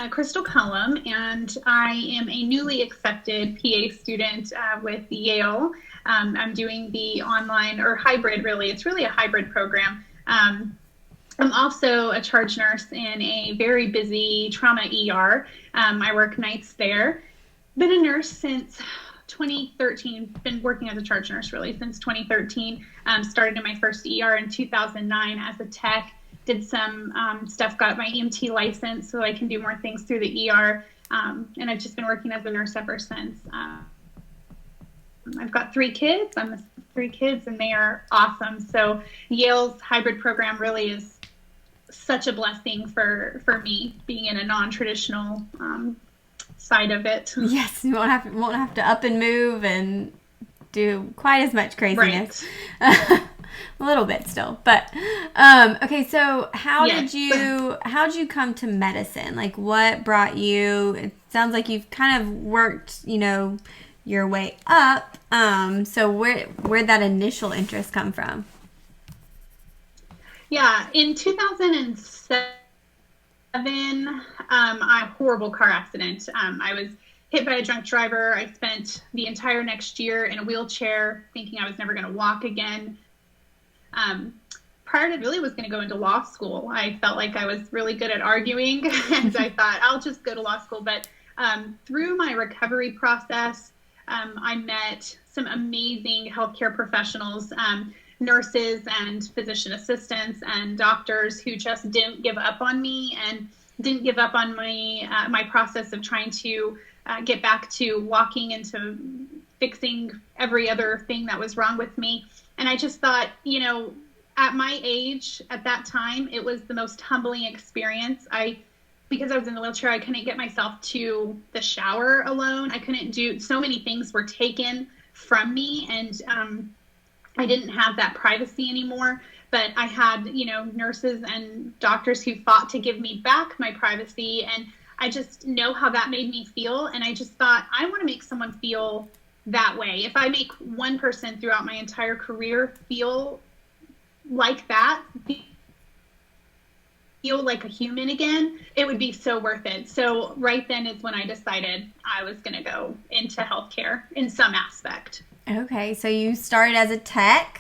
Krystal, and I am a newly accepted PA student with Yale. I'm doing the online or hybrid, really. It's really a hybrid program. I'm also a charge nurse in a very busy trauma ER. I work nights there. Been a nurse since 2013. Been working as a charge nurse really since 2013. Started in my first ER in 2009 as a tech. Did some stuff, got my EMT license so I can do more things through the ER. And I've just been working as a nurse ever since. I've got 3 kids. I'm 3 kids, and they are awesome. So Yale's hybrid program really is such a blessing for me, being in a non-traditional side of it. Yes, you won't have to up and move and do quite as much craziness. Right. A little bit still, but okay. So how'd you come to medicine? Like, what brought you? It sounds like you've kind of worked, your way up. So where'd that initial interest come from? Yeah, in 2007, a horrible car accident. I was hit by a drunk driver. I spent the entire next year in a wheelchair, thinking I was never going to walk again. Prior to really was going to go into law school. I felt like I was really good at arguing, and I thought I'll just go to law school. But through my recovery process, I met some amazing healthcare professionals, nurses and physician assistants and doctors who just didn't give up on me and didn't give up on my process of trying to get back to walking and to fixing every other thing that was wrong with me. And I just thought, at my age, at that time, it was the most humbling experience. Because I was in the wheelchair, I couldn't get myself to the shower alone. I couldn't do, so many things were taken from me, and I didn't have that privacy anymore. But I had, nurses and doctors who fought to give me back my privacy, and I just know how that made me feel. And I just thought, I want to make someone feel that way. If I make one person throughout my entire career feel like that, feel like a human again, it would be so worth it. So right then is when I decided I was going to go into healthcare in some aspect. Okay, so you started as a tech,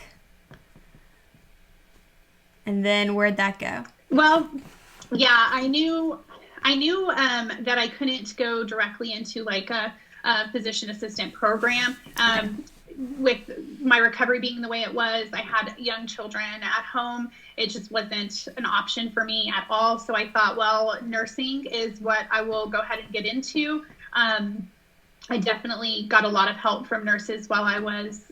and then where'd that go? Well, yeah, I knew that I couldn't go directly into like a physician assistant program. With my recovery being the way it was, I had young children at home. It just wasn't an option for me at all. So I thought, well, nursing is what I will go ahead and get into. I definitely got a lot of help from nurses while I was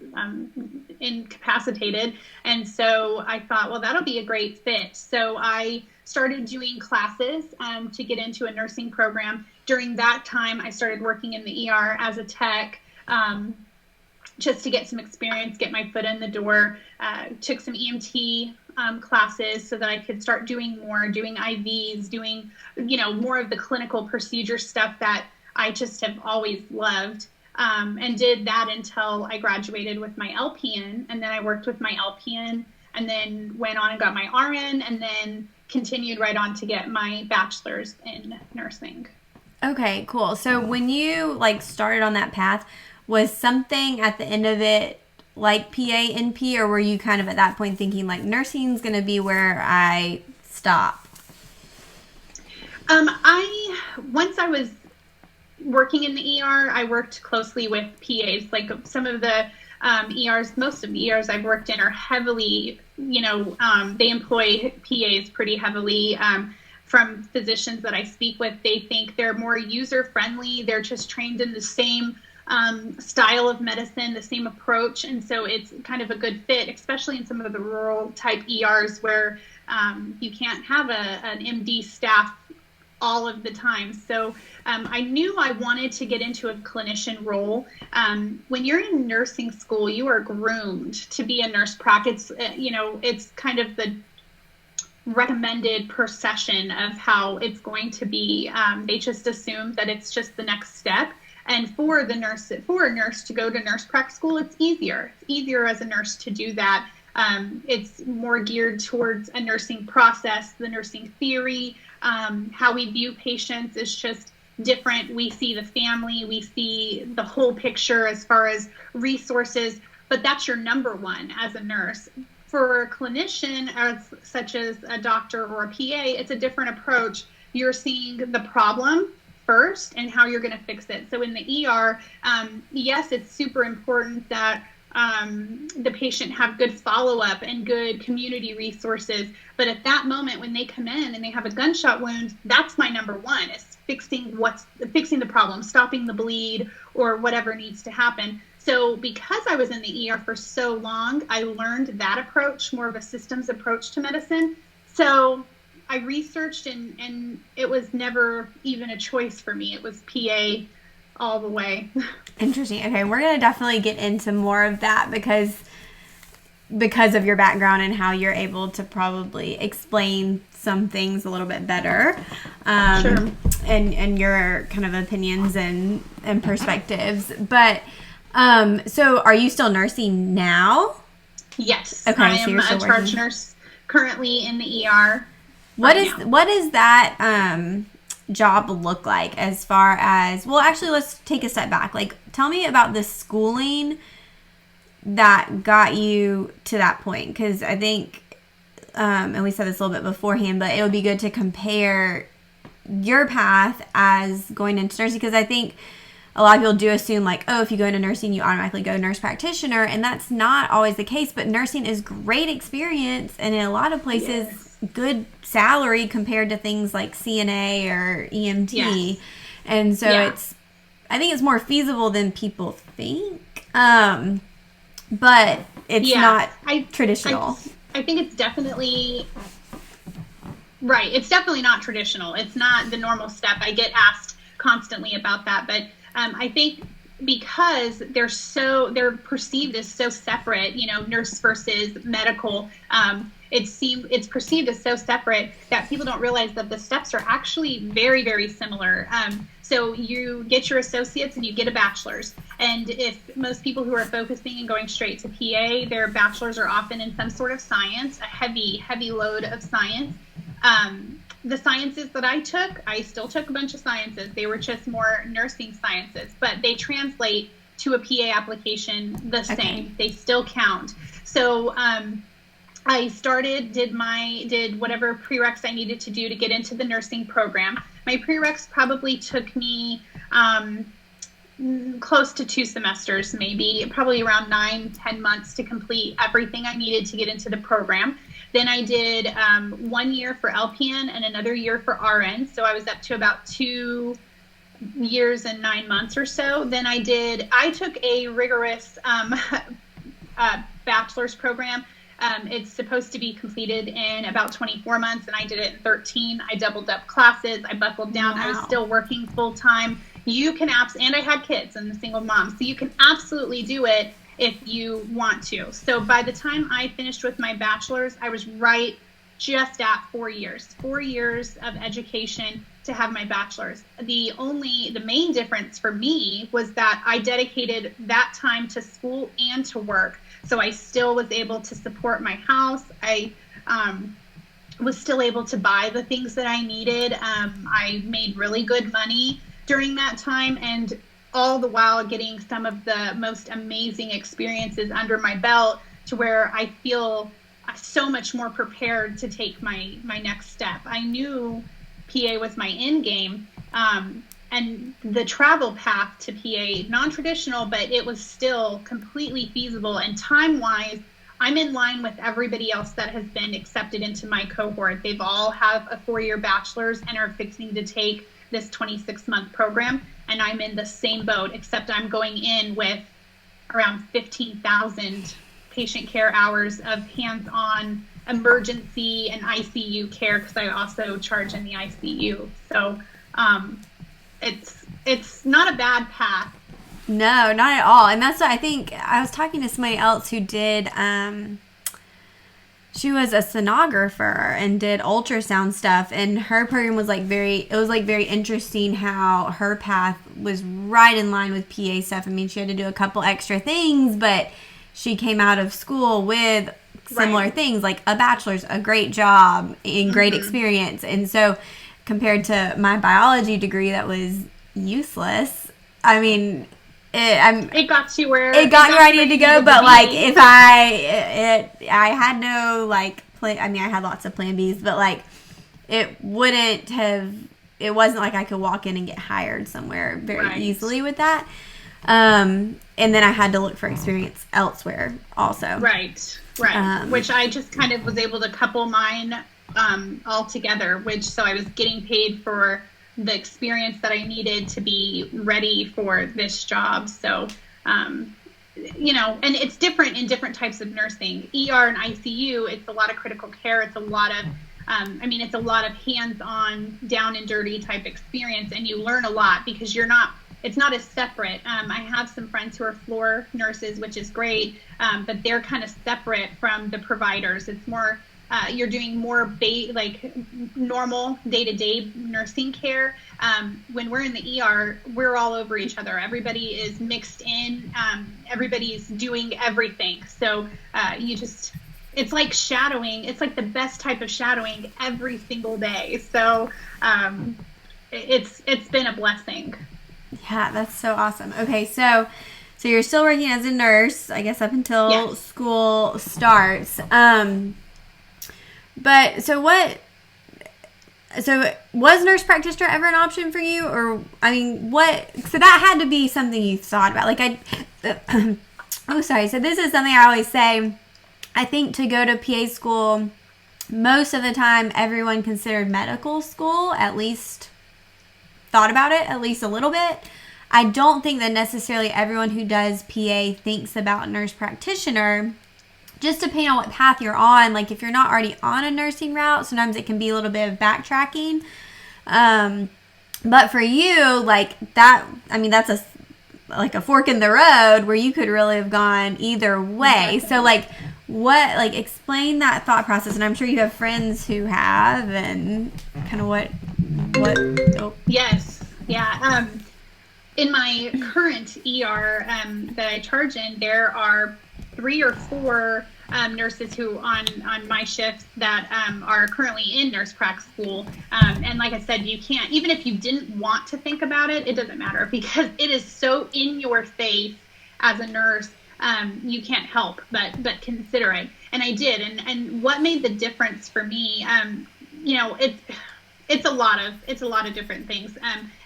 incapacitated. And so I thought, well, that'll be a great fit. So I started doing classes to get into a nursing program. During that time, I started working in the ER as a tech, just to get some experience, get my foot in the door. Took some EMT classes so that I could start doing IVs, doing, more of the clinical procedure stuff that I just have always loved, and did that until I graduated with my LPN. And then I worked with my LPN and then went on and got my RN, and then continued right on to get my bachelor's in nursing. Okay, cool. So when you started on that path, was something at the end of it like PA, NP, or were you kind of at that point thinking like nursing's going to be where I stop? Once I was working in the ER, I worked closely with PAs. Like some of the ERs, most of the ERs I've worked in are heavily, they employ PAs pretty heavily. From physicians that I speak with, they think they're more user-friendly. They're just trained in the same style of medicine, the same approach. And so it's kind of a good fit, especially in some of the rural type ERs where you can't have an MD staff all of the time. So I knew I wanted to get into a clinician role. When you're in nursing school, you are groomed to be a nurse practice. It's kind of the recommended per session of how it's going to be. They just assume that it's just the next step. And for a nurse to go to nurse prac school, it's easier. It's easier as a nurse to do that. It's more geared towards a nursing process, the nursing theory, How we view patients is just different. We see the family, we see the whole picture as far as resources, but that's your number one as a nurse. For a clinician, such as a doctor or a PA, it's a different approach. You're seeing the problem first and how you're going to fix it. So in the ER, yes, it's super important that the patient have good follow-up and good community resources. But at that moment, when they come in and they have a gunshot wound, that's my number one, is fixing the problem, stopping the bleed, or whatever needs to happen. So because I was in the ER for so long, I learned that approach, more of a systems approach to medicine. So I researched, and it was never even a choice for me. It was PA all the way. Interesting. Okay, we're going to definitely get into more of that because of your background and how you're able to probably explain some things a little bit better. Sure. And your kind of opinions and perspectives. But so are you still nursing now? Yes. Okay, I am a charge nurse currently in the ER. What is that job look like as far as, well, actually, let's take a step back. Like, tell me about the schooling that got you to that point, because I think, and we said this a little bit beforehand, but it would be good to compare your path as going into nursing, because I think a lot of people do assume, like, oh, if you go into nursing, you automatically go nurse practitioner, and that's not always the case. But nursing is great experience, and in a lot of places, yes, good salary compared to things like CNA or EMT. Yes. And so I think it's more feasible than people think, but it's not traditional. I think it's definitely right. It's definitely not traditional. It's not the normal step. I get asked constantly about that, but I think because they're perceived as so separate, nurse versus medical, it's perceived as so separate that people don't realize that the steps are actually very, very similar. So you get your associates and you get a bachelor's. And if most people who are focusing and going straight to PA, their bachelor's are often in some sort of science, a heavy, heavy load of science. The sciences that I still took a bunch of sciences. They were just more nursing sciences, but they translate to a PA application the same. They still count. So I did whatever prereqs I needed to do to get into the nursing program. My prereqs probably took me close to 2 semesters, probably around 9-10 months to complete everything I needed to get into the program. Then I did 1 year for LPN and another year for RN. So I was up to about 2 years and 9 months or so. Then I took a rigorous bachelor's program. It's supposed to be completed in about 24 months, and I did it in 13. I doubled up classes. I buckled down. Wow. I was still working full time. And I had kids and a single mom. So you can absolutely do it if you want to. So by the time I finished with my bachelor's, I was right just at 4 years. 4 years of education to have my bachelor's. The main difference for me was that I dedicated that time to school and to work. So I still was able to support my house. I was still able to buy the things that I needed. I made really good money during that time, and all the while getting some of the most amazing experiences under my belt, to where I feel so much more prepared to take my next step. I knew PA was my end game, and the travel path to PA, non-traditional, but it was still completely feasible. And time-wise, I'm in line with everybody else that has been accepted into my cohort. They've all have a 4-year bachelor's and are fixing to take this 26-month program. And I'm in the same boat, except I'm going in with around 15,000 patient care hours of hands-on emergency and ICU care, because I also charge in the ICU. So it's not a bad path. No, not at all. And that's what I think. I was talking to somebody else who did, she was a sonographer and did ultrasound stuff, and her program was very interesting how her path was right in line with PA stuff. I mean, she had to do a couple extra things, but she came out of school with similar things, like a bachelor's, a great job, and great experience. And so compared to my biology degree that was useless. I mean, it got you where it got me where I needed to go. But like, if I had no like plan. I mean, I had lots of plan Bs, but like, it wouldn't have. It wasn't like I could walk in and get hired somewhere very easily with that. And then I had to look for experience elsewhere also. Right. Which I just kind of was able to couple mine all together, so I was getting paid for the experience that I needed to be ready for this job. So, and it's different in different types of nursing. ER and ICU, it's a lot of critical care. It's a lot of it's a lot of hands-on, down and dirty type experience, and you learn a lot because it's not as separate. I have some friends who are floor nurses, which is great, but they're kind of separate from the providers. It's more, you're doing more normal day-to-day nursing care. When we're in the ER, we're all over each other. Everybody is mixed in. Everybody's doing everything. So it's like shadowing. It's like the best type of shadowing every single day. So it's been a blessing. Yeah, that's so awesome. Okay, so you're still working as a nurse, I guess, up until school starts. But so was nurse practitioner ever an option for you? Or, I mean, so that had to be something you thought about. Like, so this is something I always say. I think to go to PA school, most of the time, everyone considered medical school, at least thought about it, at least a little bit. I don't think that necessarily everyone who does PA thinks about nurse practitioner, just depending on what path you're on. Like, if you're not already on a nursing route, sometimes it can be a little bit of backtracking. But for you, like that, I mean, that's a fork in the road where you could really have gone either way. So like, explain that thought process. And I'm sure you have friends who have, and kind of what. Yes. Yeah. In my current ER that I charge in, there are 3 or 4 nurses who on my shifts that are currently in nurse prac school. And like I said, you can't, even if you didn't want to think about it, it doesn't matter because it is so in your face as a nurse. You can't help but consider it. And I did. And what made the difference for me, it's a lot of different things.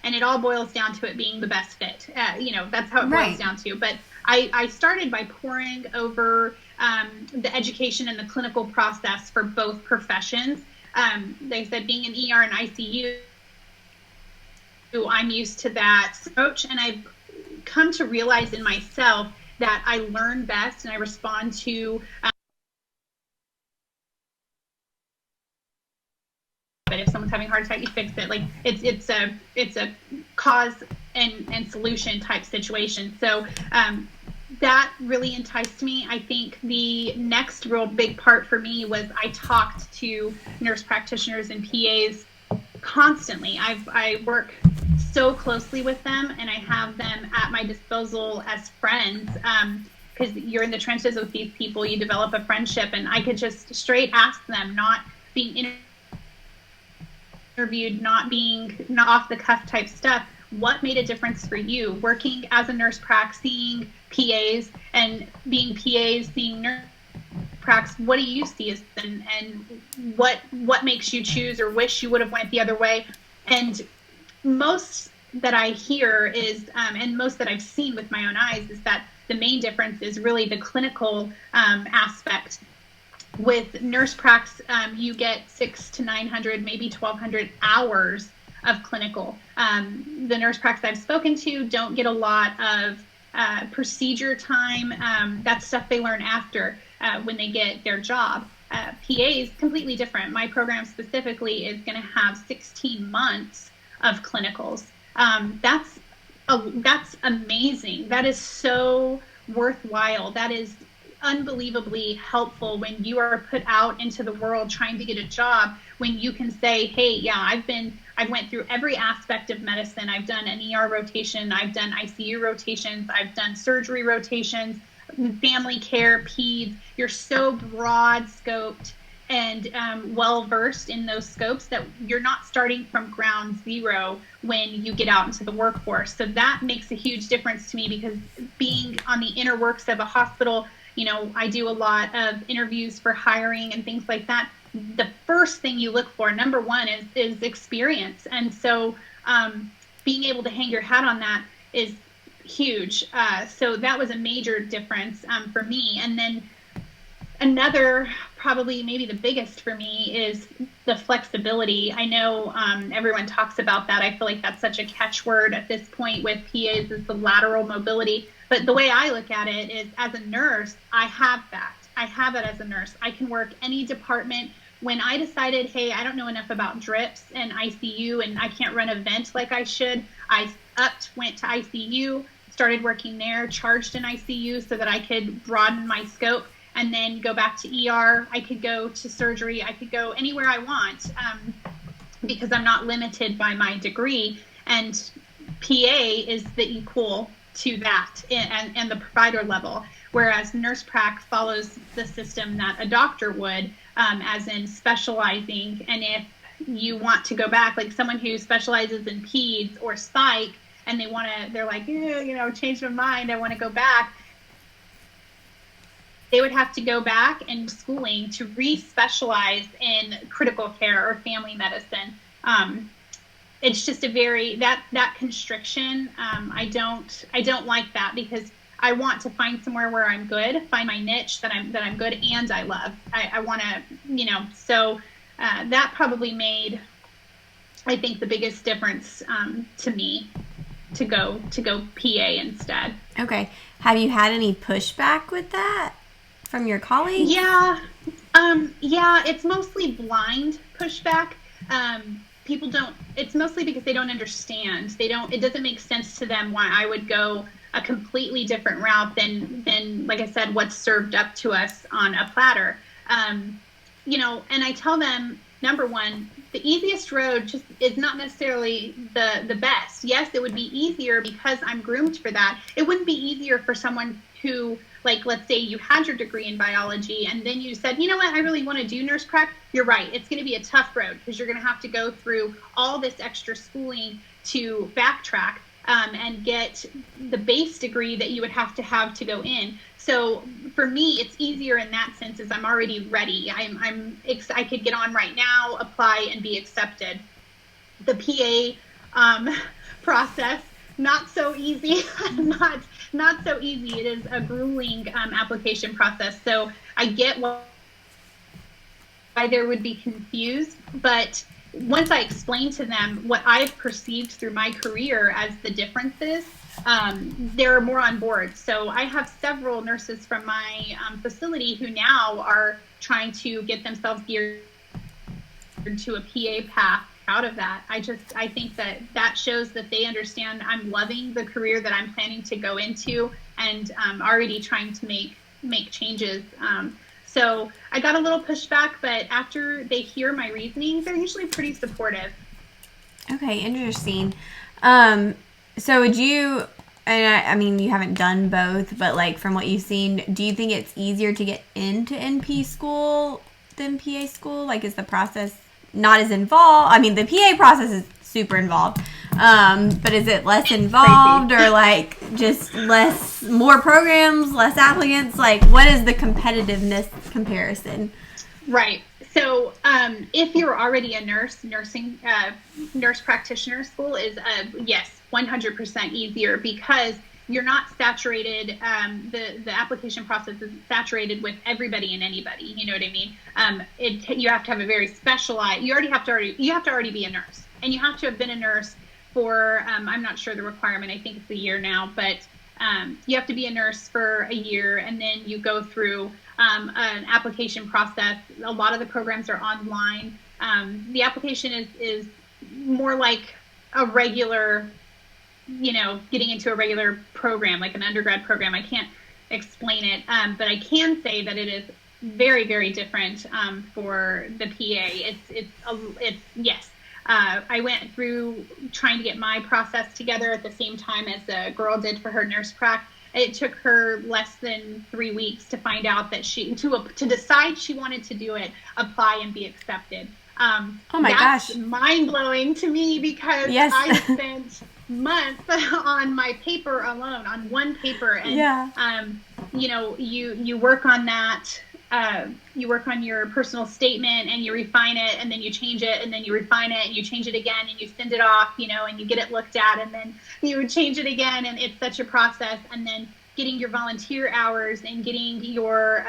And it all boils down to it being the best fit. That's how it boils down to. But I started by poring over the education and the clinical process for both professions. They said being an ER and ICU, I'm used to that approach. And I've come to realize in myself that I learn best and I respond to but if someone's having a heart attack, you fix it. Like it's a cause and solution type situation. So that really enticed me. I think the next real big part for me was I talked to nurse practitioners and PAs constantly. I work so closely with them, and I have them at my disposal as friends. Because you're in the trenches with these people, you develop a friendship, and I could just straight ask them, not being interviewed, not off the cuff type stuff. What made a difference for you working as a nurse prac, seeing PAs and being PAs, seeing nurse pracs? What do you see as and what makes you choose or wish you would have went the other way? And most that I hear is, and most that I've seen with my own eyes, is that the main difference is really the clinical aspect. With nurse pracs, you get 600 to 900, maybe 1,200 hours of clinical. The nurse pracs I've spoken to don't get a lot of procedure time. That's stuff they learn after when they get their job. PAs, completely different. My program specifically is going to have 16 months of clinicals. That's amazing. That is so worthwhile. That is unbelievably helpful when you are put out into the world trying to get a job, when you can say, hey, yeah, I went through every aspect of medicine. I've done an ER rotation. I've done ICU rotations. I've done surgery rotations, family care, peds. You're so broad scoped and well versed in those scopes, that you're not starting from ground zero when you get out into the workforce. So that makes a huge difference to me, because being on the inner works of a hospital, I do a lot of interviews for hiring and things like that. The first thing you look for, number one, is experience. And so being able to hang your hat on that is huge. So that was a major difference for me. And then another, probably maybe the biggest for me, is the flexibility. I know everyone talks about that. I feel like that's such a catchword at this point with PAs, is the lateral mobility. But the way I look at it is, as a nurse, I have that. I have it as a nurse. I can work any department. When I decided, hey, I don't know enough about drips and ICU, and I can't run a vent like I should, I went to ICU, started working there, charged in ICU so that I could broaden my scope, and then go back to ER. I could go to surgery. I could go anywhere I want because I'm not limited by my degree. And PA is the equal to that, and the provider level, whereas nurse prac follows the system that a doctor would, as in specializing. And if you want to go back, like someone who specializes in peds or psych, and they're like, change my mind, I want to go back, they would have to go back and schooling to re-specialize in critical care or family medicine. It's just that constriction. I don't like that, because I want to find somewhere where I'm good, find my niche that I'm good and I love. I want to, so that probably made, I think, the biggest difference to me to go PA instead. Okay. Have you had any pushback with that from your colleagues? Yeah. It's mostly blind pushback. It's mostly because they don't understand. It doesn't make sense to them why I would go a completely different route than like I said, what's served up to us on a platter. And I tell them, number one, the easiest road just is not necessarily the best. Yes, it would be easier because I'm groomed for that. It wouldn't be easier for someone who, like, let's say you had your degree in biology and then you said, you know what, I really want to do nurse prac. You're right. It's going to be a tough road because you're going to have to go through all this extra schooling to backtrack and get the base degree that you would have to go in. So for me, it's easier in that sense, as I'm already ready. I could get on right now, apply, and be accepted. The PA process, not so easy. not so easy. It is a grueling application process. So I get why there would be confused, but once I explain to them what I've perceived through my career as the differences, they're more on board. So I have several nurses from my facility who now are trying to get themselves geared to a PA path out of that. I think that shows that they understand I'm loving the career that I'm planning to go into, and already trying to make changes. So I got a little pushback, but after they hear my reasoning, they're usually pretty supportive. Okay, interesting. So would you, and I mean, you haven't done both, but like from what you've seen, do you think it's easier to get into NP school than PA school? Like, is the process not as involved? I mean, the PA process is super involved, but is it less involved, or like just more programs, less applicants? Like, what is the competitiveness comparison? Right. So if you're already a nurse practitioner school is, yes, 100% easier, because you're not saturated. The application process is saturated with everybody and anybody. You know what I mean? You have to have a very specialized. You have to already be a nurse, and you have to have been a nurse for. I'm not sure the requirement. I think it's a year now, but you have to be a nurse for a year, and then you go through an application process. A lot of the programs are online. The application is more like a regular, getting into a regular program, like an undergrad program. I can't explain it, but I can say that it is very, very different for the PA. It's yes. I went through trying to get my process together at the same time as a girl did for her nurse prac, It took her less than 3 weeks to find out that to decide she wanted to do it, apply and be accepted. Oh my that's gosh. mind blowing to me, because Yes. I spent months on my paper alone, on one paper. And, yeah. you work on that. You work on your personal statement and you refine it, and then you change it, and then you refine it and you change it again, and you send it off, and you get it looked at, and then you would change it again. And it's such a process. And then getting your volunteer hours and getting your,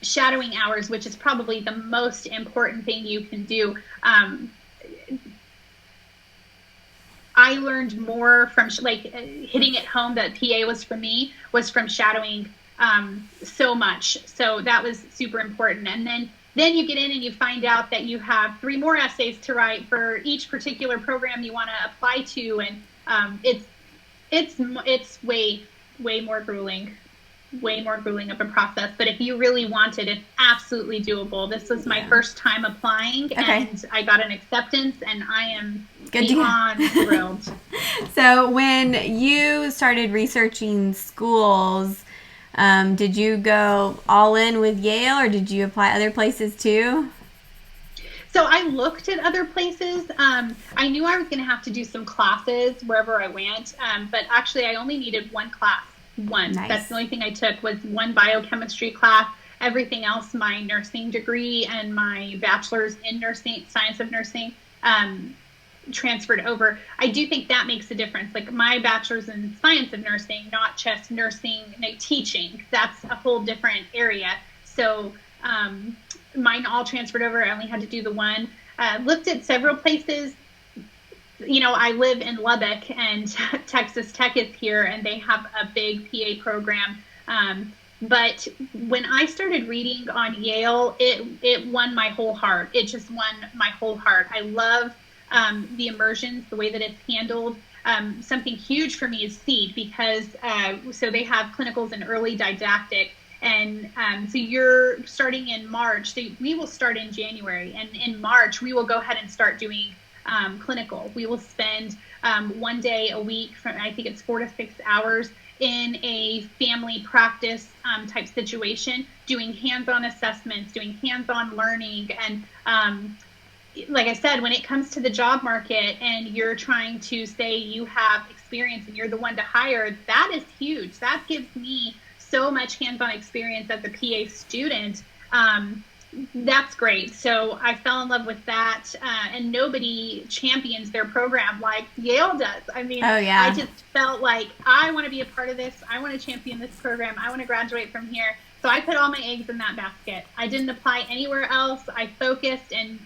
shadowing hours, which is probably the most important thing you can do. I learned more from hitting it home that PA was for me, was from shadowing so much. So that was super important. And then you get in and you find out that you have 3 more essays to write for each particular program you want to apply to. And it's way more grueling. Way more grueling of a process, but if you really want it, it's absolutely doable. This was my first time applying, and I got an acceptance, and I am beyond thrilled. So when you started researching schools, did you go all in with Yale, or did you apply other places too? So I looked at other places. I knew I was going to have to do some classes wherever I went, but actually I only needed one class. Nice. That's the only thing I took, was one biochemistry class. Everything else, my nursing degree and my bachelor's in nursing, science of nursing, transferred over. I do think that makes a difference. Like my bachelor's in science of nursing, not just nursing, teaching. That's a whole different area. So mine all transferred over. I only had to do the one. Looked at several places. I live in Lubbock, and Texas Tech is here, and they have a big PA program. But when I started reading on Yale, it won my whole heart. It just won my whole heart. I love the immersions, the way that it's handled. Something huge for me is SEED, because so they have clinicals and early didactic. And so you're starting in March. So we will start in January. And in March, we will go ahead and start doing clinical. We will spend 1 day a week, I think it's 4 to 6 hours, in a family practice type situation, doing hands-on assessments, doing hands-on learning. And like I said, when it comes to the job market and you're trying to say you have experience and you're the one to hire, that is huge. That gives me so much hands-on experience as a PA student. That's great. So I fell in love with that, and nobody champions their program like Yale does. I mean, I just felt like I want to be a part of this. I want to champion this program. I want to graduate from here. So I put all my eggs in that basket. I didn't apply anywhere else. I focused and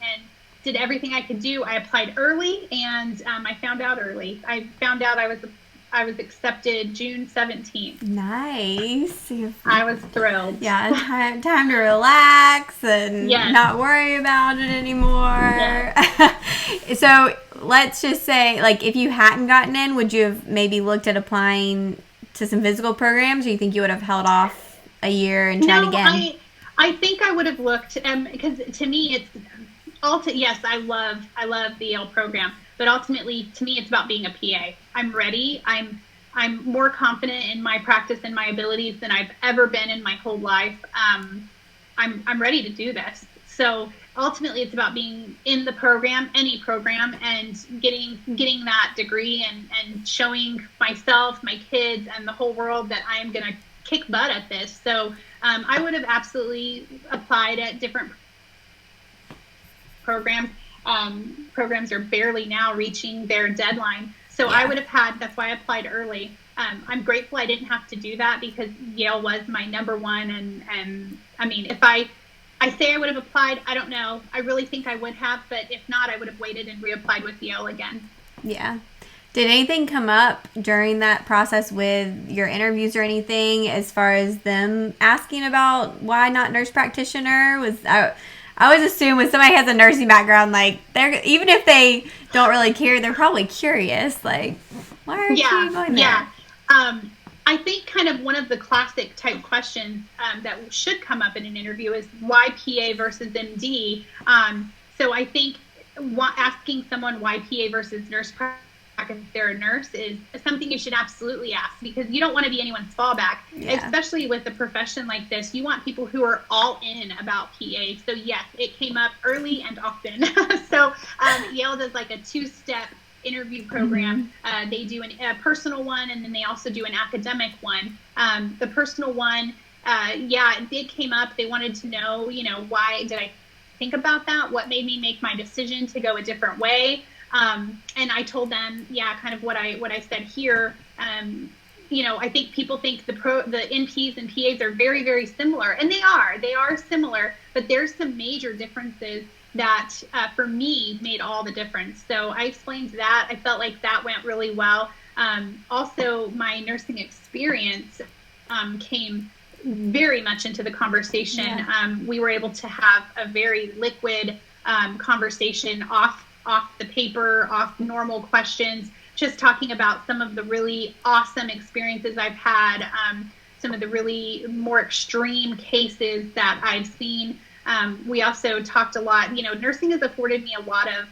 did everything I could do. I applied early, and I found out early. I found out I was accepted June 17th. Nice. I was thrilled. Yeah, time to relax and not worry about it anymore. Yes. So let's just say, like, if you hadn't gotten in, would you have maybe looked at applying to some physical programs, or you think you would have held off a year and tried again? I think I would have looked, because to me it's yes, I love the Yale program. But ultimately, to me, it's about being a PA. I'm ready. I'm more confident in my practice and my abilities than I've ever been in my whole life. I'm ready to do this. So ultimately, it's about being in the program, any program, and getting that degree and showing myself, my kids, and the whole world that I am going to kick butt at this. So I would have absolutely applied at different programs. Programs are barely now reaching their deadline. So I would have that's why I applied early. I'm grateful I didn't have to do that, because Yale was my number one. And I mean, if I say I would have applied, I don't know. I really think I would have, but if not, I would have waited and reapplied with Yale again. Yeah. Did anything come up during that process with your interviews or anything, as far as them asking about why not nurse practitioner? I always assume when somebody has a nursing background, like, they're, even if they don't really care, they're probably curious. Like, why are you going there? Yeah. I think kind of one of the classic type questions that should come up in an interview is why PA versus MD. So I think asking someone why PA versus nurse if they're a nurse is something you should absolutely ask, because you don't want to be anyone's fallback, especially with a profession like this. You want people who are all in about PA. So yes, it came up early and often. So Yale does like a 2-step interview program. They do a personal one, and then they also do an academic one. The personal one, it came up. They wanted to know, why did I think about that? What made me make my decision to go a different way? And I told them, kind of what I said here. I think people think the NPs and PAs are very, very similar, and they are similar, but there's some major differences that for me made all the difference. So I explained that. I felt like that went really well. Also, my nursing experience came very much into the conversation. We were able to have a very liquid conversation off the paper, off normal questions, just talking about some of the really awesome experiences I've had, some of the really more extreme cases that I've seen. We also talked a lot, nursing has afforded me a lot of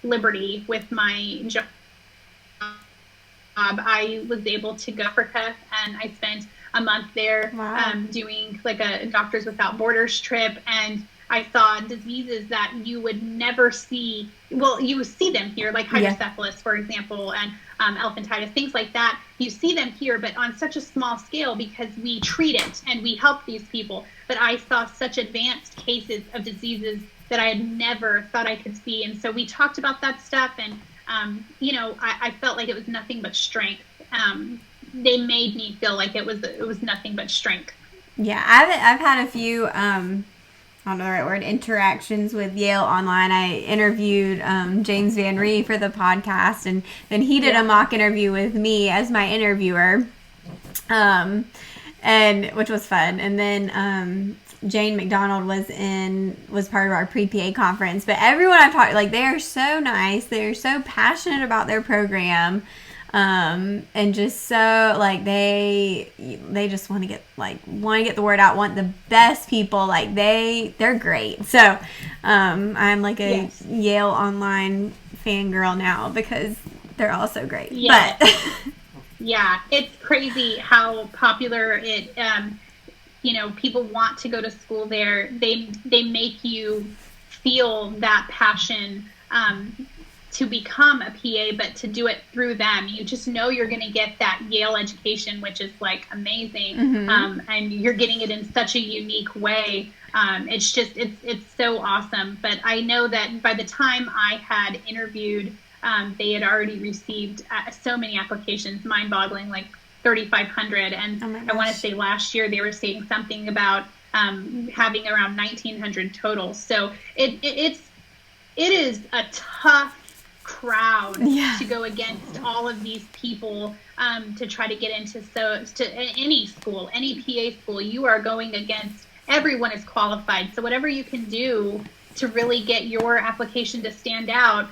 liberty with my job. I was able to go to Africa, and I spent a month there. Wow. Doing like a Doctors Without Borders trip, and I saw diseases that you would never see. Well, you see them here, like hydrocephalus, for example, and elephantitis, things like that. You see them here, but on such a small scale, because we treat it and we help these people. But I saw such advanced cases of diseases that I had never thought I could see. And so we talked about that stuff, and, I felt like it was nothing but strength. They made me feel like it was nothing but strength. Yeah, I've had a few, I don't know the right word, interactions with Yale Online. I interviewed James Van Ree for the podcast, and then he did a mock interview with me as my interviewer, and which was fun. And then Jane McDonald was part of our pre-PA conference. But everyone I've talked, like, they are so nice. They're so passionate about their program. And just so like they just want to get the word out, want the best people, like they're great. So I'm like a Yale Online fangirl now because they're all so great. But yeah, it's crazy how popular it people want to go to school there. They make you feel that passion to become a PA, but to do it through them. You just know you're going to get that Yale education, which is like amazing. And you're getting it in such a unique way. It's so awesome. But I know that by the time I had interviewed, they had already received so many applications, mind-boggling, like 3,500. And I want to say last year they were saying something about having around 1,900 total. So it is a tough crowd to go against all of these people to try to get into any school, any PA school. You are going against, everyone is qualified. So whatever you can do to really get your application to stand out,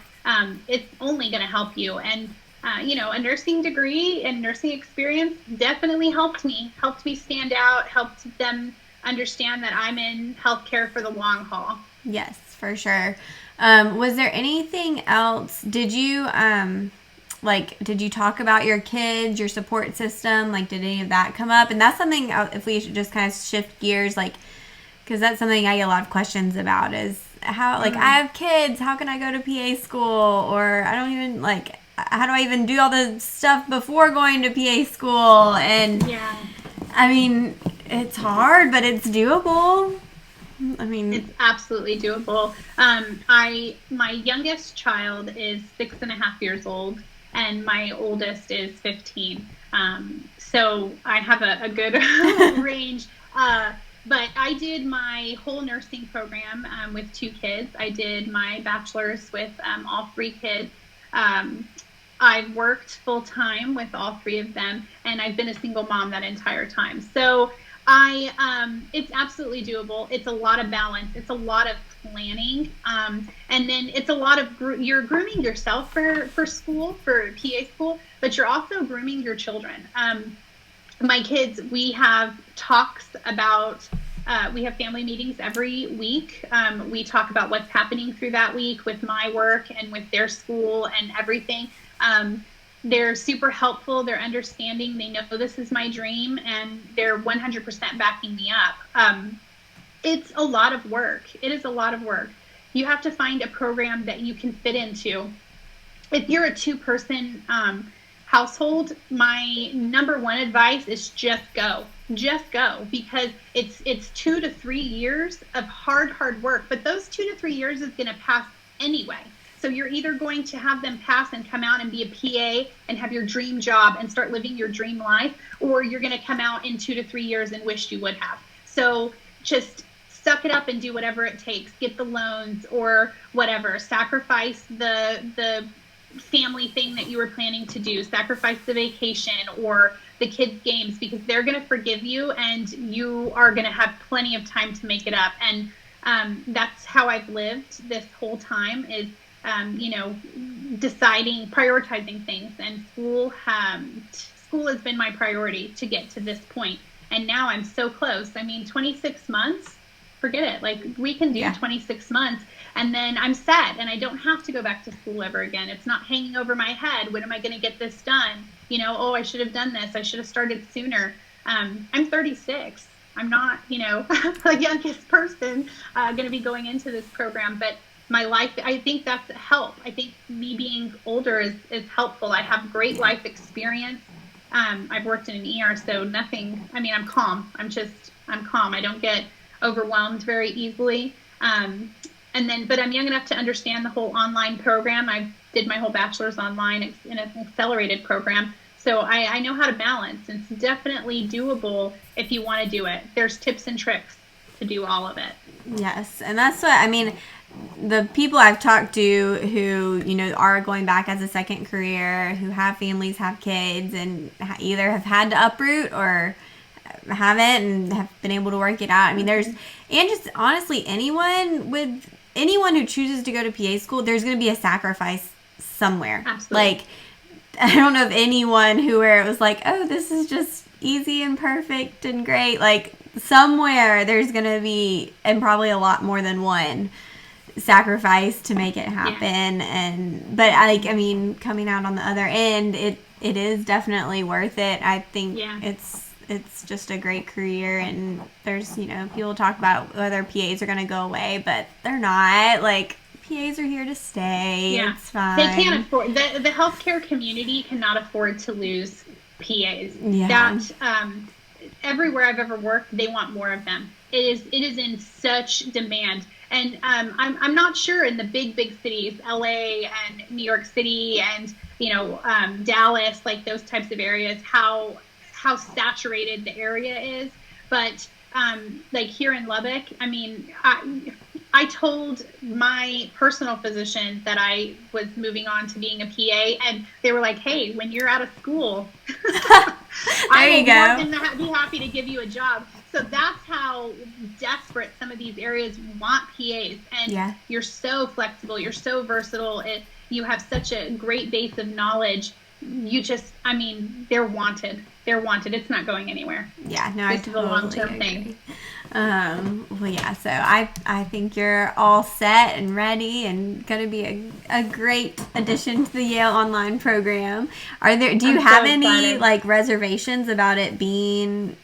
it's only going to help you. And a nursing degree and nursing experience definitely helped me stand out, helped them understand that I'm in healthcare for the long haul. Yes, for sure. Was there anything else? Did you talk about your kids, your support system? Like, did any of that come up? And that's something, if we should just kind of shift gears, like, because that's something I get a lot of questions about is how, like, I have kids, how can I go to PA school? Or I don't even, like, how do I even do all the stuff before going to PA school? And, I mean, it's hard, but it's doable. I mean, it's absolutely doable. My youngest child is 6.5 years old, and my oldest is 15. So I have a good range. But I did my whole nursing program with 2 kids. I did my bachelor's with all 3 kids. I've worked full time with all 3 of them, and I've been a single mom that entire time. So it's absolutely doable. It's a lot of balance. It's a lot of planning. And then it's a lot of, you're grooming yourself for school, for PA school, but you're also grooming your children. My kids, we have talks about, we have family meetings every week. We talk about what's happening through that week with my work and with their school and everything. They're super helpful. They're understanding. They know this is my dream, and they're 100% backing me up. It's a lot of work. It is a lot of work. You have to find a program that you can fit into. If you're a two-person household, my number one advice is just go. Just go, because it's 2 to 3 years of hard work. But those 2 to 3 years is going to pass anyway. So you're either going to have them pass and come out and be a PA and have your dream job and start living your dream life, or you're going to come out in 2 to 3 years and wish you would have. So just suck it up and do whatever it takes. Get the loans or whatever. Sacrifice the family thing that you were planning to do. Sacrifice the vacation or the kids' games, because they're going to forgive you and you are going to have plenty of time to make it up. And that's how I've lived this whole time, is deciding, prioritizing things. And school has been my priority to get to this point. And now I'm so close. I mean, 26 months, forget it. Like, we can do 26 months and then I'm set and I don't have to go back to school ever again. It's not hanging over my head. When am I going to get this done? Oh, I should have done this. I should have started sooner. I'm 36. I'm not, the youngest person going to be going into this program, but my life, I think that's help. I think me being older is helpful. I have great life experience. I've worked in an ER, so nothing, I'm calm. I'm calm. I don't get overwhelmed very easily. But I'm young enough to understand the whole online program. I did my whole bachelor's online in an accelerated program. So I know how to balance. It's definitely doable if you want to do it. There's tips and tricks to do all of it. Yes. And that's what, the people I've talked to who, are going back as a second career, who have families, have kids, and either have had to uproot or haven't and have been able to work it out. And just honestly, anyone who chooses to go to PA school, there's going to be a sacrifice somewhere. Absolutely. Like, I don't know of anyone where it was like, oh, this is just easy and perfect and great. Like, somewhere there's going to be, and probably a lot more than one, sacrifice to make it happen. But coming out on the other end, it is definitely worth it. I think it's just a great career, and there's people talk about whether PAs are going to go away, but they're not. Like, PAs are here to stay. It's fine. They can't afford, the healthcare community cannot afford to lose PAs. Everywhere I've ever worked, they want more of them. It is in such demand. And I'm not sure in the big cities, LA and New York City and Dallas, like those types of areas, how saturated the area is. But like here in Lubbock, I told my personal physician that I was moving on to being a PA, and they were like, hey, when you're out of school, I will be happy to give you a job. So that's how desperate some of these areas want PAs. And you're so flexible. You're so versatile. You have such a great base of knowledge. You just, they're wanted. They're wanted. It's not going anywhere. Yeah, no, this is a long-term thing. So I think you're all set and ready and going to be a great addition to the Yale Online program. Do you have any reservations about it being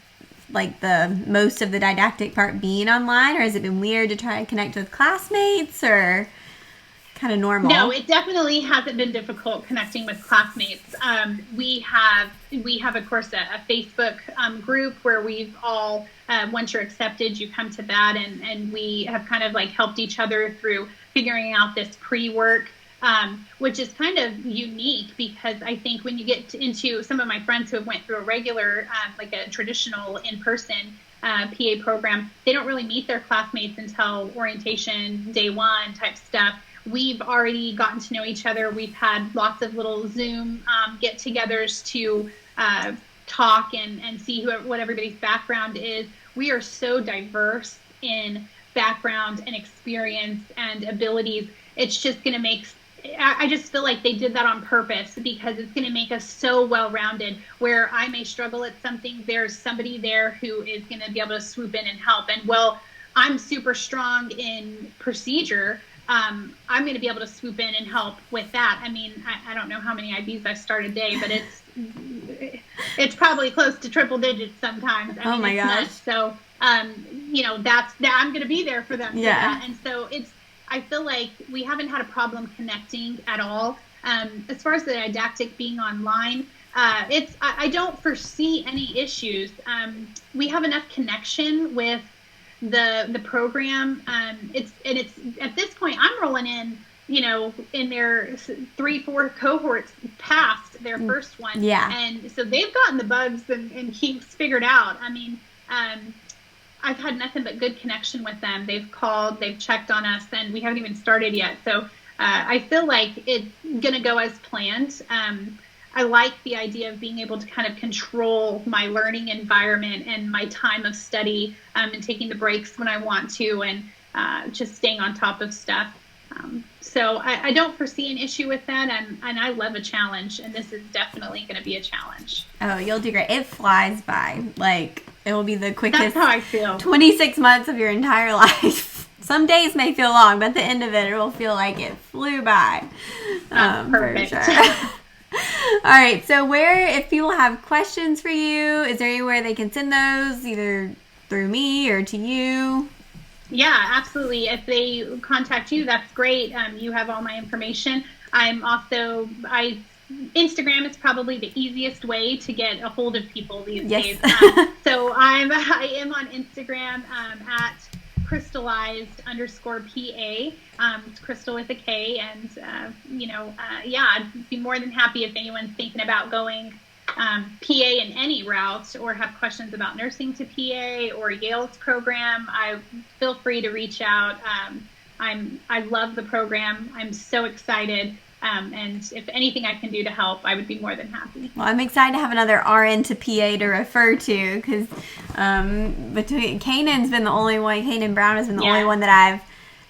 the most of the didactic part being online, or has it been weird to try to connect with classmates, or kind of normal? No, it definitely hasn't been difficult connecting with classmates. We have of course a Facebook group where we've all once you're accepted, you come to that, and we have kind of helped each other through figuring out this pre-work, which is kind of unique, because I think when you get into some of my friends who have went through a regular a traditional in-person PA program, they don't really meet their classmates until orientation day one type stuff. We've already gotten to know each other. We've had lots of little Zoom get-togethers to talk and see what everybody's background is. We are so diverse in background and experience and abilities. It's just going to make, I just feel like they did that on purpose, because it's going to make us so well-rounded. Where I may struggle at something, there's somebody there who is going to be able to swoop in and help. And I'm super strong in procedure, I'm going to be able to swoop in and help with that. I mean, I don't know how many IVs I start a day, but it's probably close to triple digits sometimes. I mean, my gosh. nuts. So, you know, I'm going to be there for them. Yeah. And so I feel like we haven't had a problem connecting at all. As far as the didactic being online, I don't foresee any issues. We have enough connection with the program. It's at this point I'm rolling in, you know, in their 3-4 cohorts past their first one. Yeah. And so they've gotten the bugs and kinks figured out. I mean, I've had nothing but good connection with them. They've called, they've checked on us, and we haven't even started yet. So I feel like it's going to go as planned. I like the idea of being able to kind of control my learning environment and my time of study, and taking the breaks when I want to, and just staying on top of stuff. So I don't foresee an issue with that, and I love a challenge, and this is definitely going to be a challenge. Oh, you'll do great. It flies by. Like, it will be the quickest That's how I feel. 26 months of your entire life. Some days may feel long, but at the end of it, it will feel like it flew by. Perfect. For sure. All right. So if people have questions for you, is there anywhere they can send those, either through me or to you? Yeah, absolutely. If they contact you, that's great. You have all my information. Instagram is probably the easiest way to get a hold of people these days. So I am on Instagram at Krystalized_PA. It's Krystal with a K, and I'd be more than happy if anyone's thinking about going PA in any route, or have questions about nursing to PA or Yale's program. I feel free to reach out. I love the program. I'm so excited. And if anything I can do to help, I would be more than happy. Well, I'm excited to have another RN to PA to refer to, because Kanan's been the only one, Kanan Brown has been the only one that I've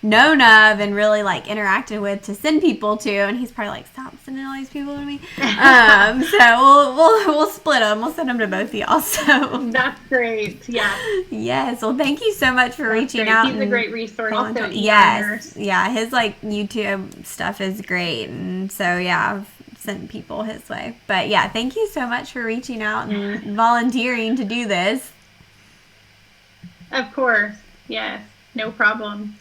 known of and really like interacted with to send people to, and he's probably like, stop sending all these people to me. So we'll split them. We'll send them to both of y'all. So that's great. Yeah. Yes. Well, thank you so much for reaching out. He's a great resource. Also, yes. Yeah. His like YouTube stuff is great, and so yeah, I've sent people his way. But yeah, thank you so much for reaching out and volunteering to do this. Of course. Yes. No problem.